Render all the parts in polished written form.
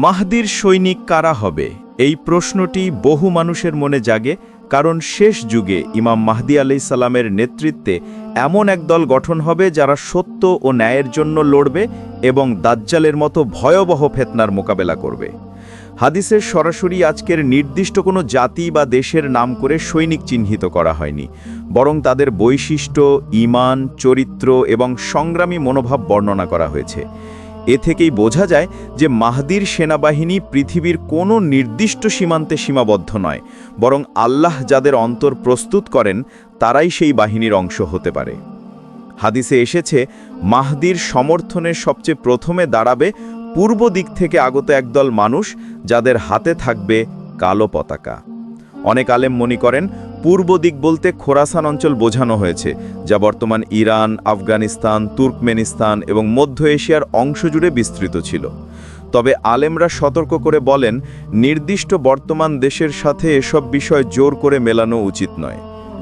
মাহদির সৈনিক কারা হবে এই প্রশ্নটি বহু মানুষের মনে জাগে, কারণ শেষ যুগে ইমাম মাহদী আলাইহিস সালামের নেতৃত্বে এমন এক দল গঠন হবে যারা সত্য ও ন্যায়ের জন্য লড়বে এবং দাজ্জালের মতো ভয়াবহ ফিতনার মোকাবেলা করবে। হাদিসের সরাসরি আজকের নির্দিষ্ট কোনো জাতি বা দেশের নাম করে সৈনিক চিহ্নিত করা হয়নি, বরং তাদের বৈশিষ্ট্য, ঈমান, চরিত্র এবং সংগ্রামী মনোভাব বর্ণনা করা হয়েছে। এ থেকেই বোঝা যায় যে মাহদির সেনাবাহিনী পৃথিবীর কোনো নির্দিষ্ট সীমান্তে সীমাবদ্ধ নয়, বরং আল্লাহ যাদের অন্তর প্রস্তুত করেন তারাই সেই বাহিনীর অংশ হতে পারে। হাদিসে এসেছে, মাহদির সমর্থনে সবচেয়ে প্রথমে দাঁড়াবে পূর্ব দিক থেকে আগত একদল মানুষ, যাদের হাতে থাকবে কালো পতাকা। অনেক আলেম মনে করেন পূর্ব দিক বলতে খোরাসান অঞ্চল বোঝানো হয়েছে, যা বর্তমান ইরান, আফগানিস্তান, তুর্কমেনিস্তান এবং মধ্য এশিয়ার অংশ জুড়ে বিস্তৃত ছিল। তবে আলেমরা সতর্ক করে বলেন, নির্দিষ্ট বর্তমান দেশের সাথে এসব বিষয় জোর করে মেলানো উচিত নয়,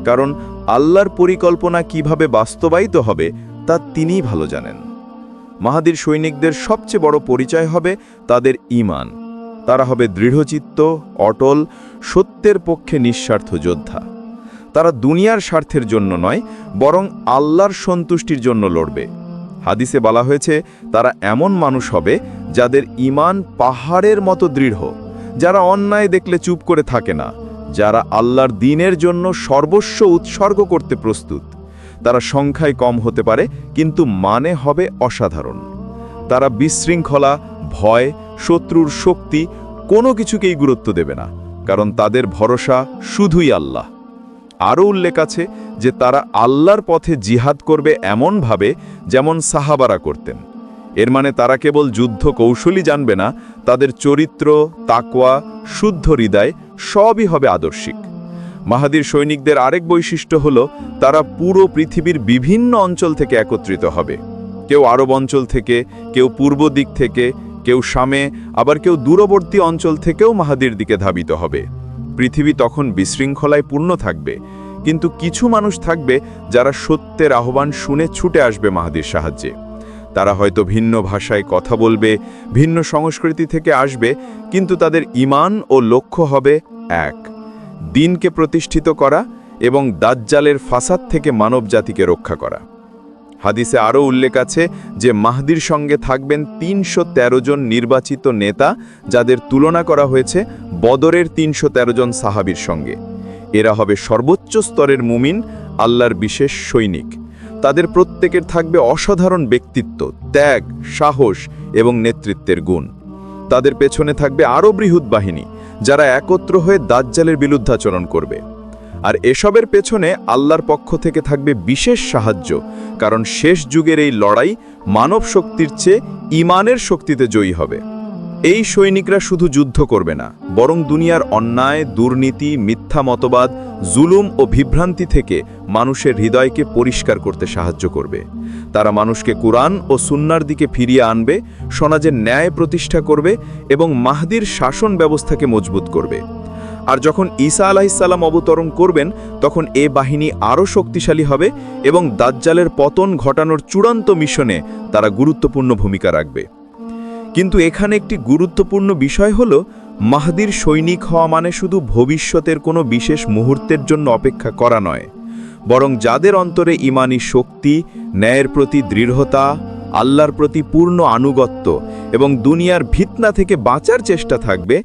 কারণ আল্লাহর পরিকল্পনা কিভাবে বাস্তবায়িত হবে তা তিনিই ভালো জানেন। মাহদির সৈনিকদের সবচেয়ে বড় পরিচয় হবে তাদের ঈমান। তারা হবে দৃঢ়চিত্ত, অটল, সত্যের পক্ষে নিঃস্বার্থ যোদ্ধা। তারা দুনিয়ার স্বার্থের জন্য নয়, বরং আল্লাহর সন্তুষ্টির জন্য লড়বে। হাদিসে বলা হয়েছে, তারা এমন মানুষ হবে যাদের ঈমান পাহাড়ের মতো দৃঢ়, যারা অন্যায় দেখলে চুপ করে থাকে না, যারা আল্লাহর দ্বীনের জন্য সর্বস্ব উৎসর্গ করতে প্রস্তুত। তারা সংখ্যায় কম হতে পারে, কিন্তু মানে হবে অসাধারণ। তারা বিশৃঙ্খলা, ভয়, শত্রুর শক্তি কোনো কিছুকেই গুরুত্ব দেবে না, কারণ তাদের ভরসা শুধুই আল্লাহ। আরও উল্লেখ আছে যে তারা আল্লাহর পথে জিহাদ করবে এমনভাবে যেমন সাহাবারা করতেন। এর মানে তারা কেবল যুদ্ধ কৌশলই জানবে না, তাদের চরিত্র, তাকওয়া, শুদ্ধ হৃদয় সবই হবে আদর্শিক। মাহদির সৈনিকদের আরেক বৈশিষ্ট্য হল, তারা পুরো পৃথিবীর বিভিন্ন অঞ্চল থেকে একত্রিত হবে। কেউ আরব অঞ্চল থেকে, কেউ পূর্ব দিক থেকে, কেউ শামে, আবার কেউ দূরবর্তী অঞ্চল থেকেও মাহদির দিকে ধাবিত হবে। পৃথিবী তখন বিশৃঙ্খলায় পূর্ণ থাকবে, কিন্তু কিছু মানুষ থাকবে যারা সত্যের আহ্বান শুনে ছুটে আসবে মাহদির সাহায্যে। তারা হয়তো ভিন্ন ভাষায় কথা বলবে, ভিন্ন সংস্কৃতি থেকে আসবে, কিন্তু তাদের ঈমান ও লক্ষ্য হবে এক: দ্বীনকে প্রতিষ্ঠিত করা এবং দাজ্জালের ফাসাদ থেকে মানবজাতিকে রক্ষা করা। হাদিসে আরও উল্লেখ আছে যে মাহদির সঙ্গে থাকবেন ৩১৩ জন নির্বাচিত নেতা, যাদের তুলনা করা হয়েছে বদরের ৩১৩ জন সাহাবীর সঙ্গে। এরা হবে সর্বোচ্চ স্তরের মুমিন, আল্লাহর বিশেষ সৈনিক। তাদের প্রত্যেকের থাকবে অসাধারণ ব্যক্তিত্ব, ত্যাগ, সাহস এবং নেতৃত্বের গুণ। তাদের পেছনে থাকবে আরও বৃহৎ বাহিনী, যারা একত্র হয়ে দাজ্জালের বিরুদ্ধাচরণ করবে। আর এসবের পেছনে আল্লাহর পক্ষ থেকে থাকবে বিশেষ সাহায্য, কারণ শেষ যুগের এই লড়াই মানব শক্তির চেয়ে ঈমানের শক্তিতে জয়ী হবে। এই সৈনিকরা শুধু যুদ্ধ করবে না, বরং দুনিয়ার অন্যায়, দুর্নীতি, মিথ্যা মতবাদ, জুলুম ও বিভ্রান্তি থেকে মানুষের হৃদয়কে পরিষ্কার করতে সাহায্য করবে। তারা মানুষকে কুরআন ও সুন্নাহর দিকে ফিরিয়ে আনবে, সমাজের ন্যায় প্রতিষ্ঠা করবে এবং মাহদির শাসন ব্যবস্থাকে মজবুত করবে। আর যখন ঈসা আলাইহিস সালাম অবতরণ করবেন, তখন এ বাহিনী আরও শক্তিশালী হবে এবং দাজ্জালের পতন ঘটানোর চূড়ান্ত মিশনে তারা গুরুত্বপূর্ণ ভূমিকা রাখবে। কিন্তু এখানে একটি গুরুত্বপূর্ণ বিষয় হল, মাহদির সৈনিক হওয়া মানে শুধু ভবিষ্যতের কোনো বিশেষ মুহূর্তের জন্য অপেক্ষা করা নয়, বরং যাদের অন্তরে ঈমানি শক্তি, ন্যায়ের প্রতি দৃঢ়তা, আল্লাহর প্রতি পূর্ণ আনুগত্য এবং দুনিয়ার ফিতনা থেকে বাঁচার চেষ্টা থাকবে,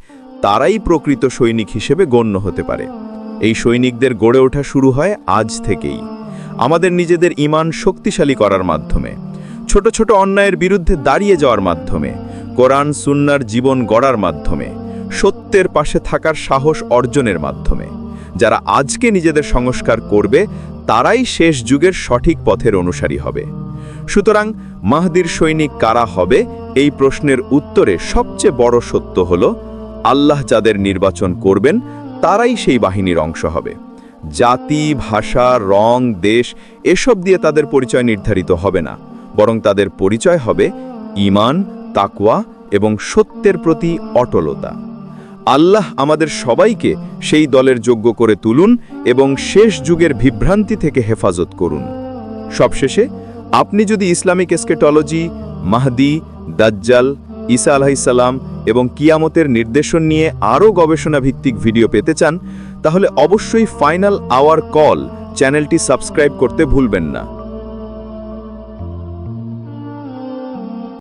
তারাই প্রকৃত সৈনিক হিসেবে গণ্য হতে পারে। এই সৈনিকদের গড়ে ওঠা শুরু হয় আজ থেকেই, আমাদের নিজেদের ঈমান শক্তিশালী করার মাধ্যমে, ছোট ছোট অন্যায়ের বিরুদ্ধে দাঁড়িয়ে যাওয়ার মাধ্যমে, কোরআন সুন্নাহর জীবন গড়ার মাধ্যমে, সত্যের পাশে থাকার সাহস অর্জনের মাধ্যমে। যারা আজকে নিজেদের সংস্কার করবে, তারাই শেষ যুগের সঠিক পথের অনুসারী হবে। সুতরাং মাহদির সৈনিক কারা হবে এই প্রশ্নের উত্তরে সবচেয়ে বড় সত্য হল, আল্লাহ যাদের নির্বাচন করবেন তারাই সেই বাহিনীর অংশ হবে। জাতি, ভাষা, রং, দেশ এসব দিয়ে তাদের পরিচয় নির্ধারিত হবে না, বরং তাদের পরিচয় হবে ঈমান, তাকওয়া এবং সত্যের প্রতি অটলতা। আল্লাহ আমাদের সবাইকে সেই দলের যোগ্য করে তুলুন এবং শেষ যুগের বিভ্রান্তি থেকে হেফাজত করুন। সবশেষে, আপনি যদি ইসলামিক এসকেটোলজি, মাহদি, দাজ্জাল, ঈসা আলাইহিসসালাম এবং কিয়ামতের নির্দেশন নিয়ে আরও গবেষণা ভিত্তিক ভিডিও পেতে চান তাহলে অবশ্যই ফাইনাল আওয়ার কল চ্যানেলটি সাবস্ক্রাইব করতে ভুলবেন না।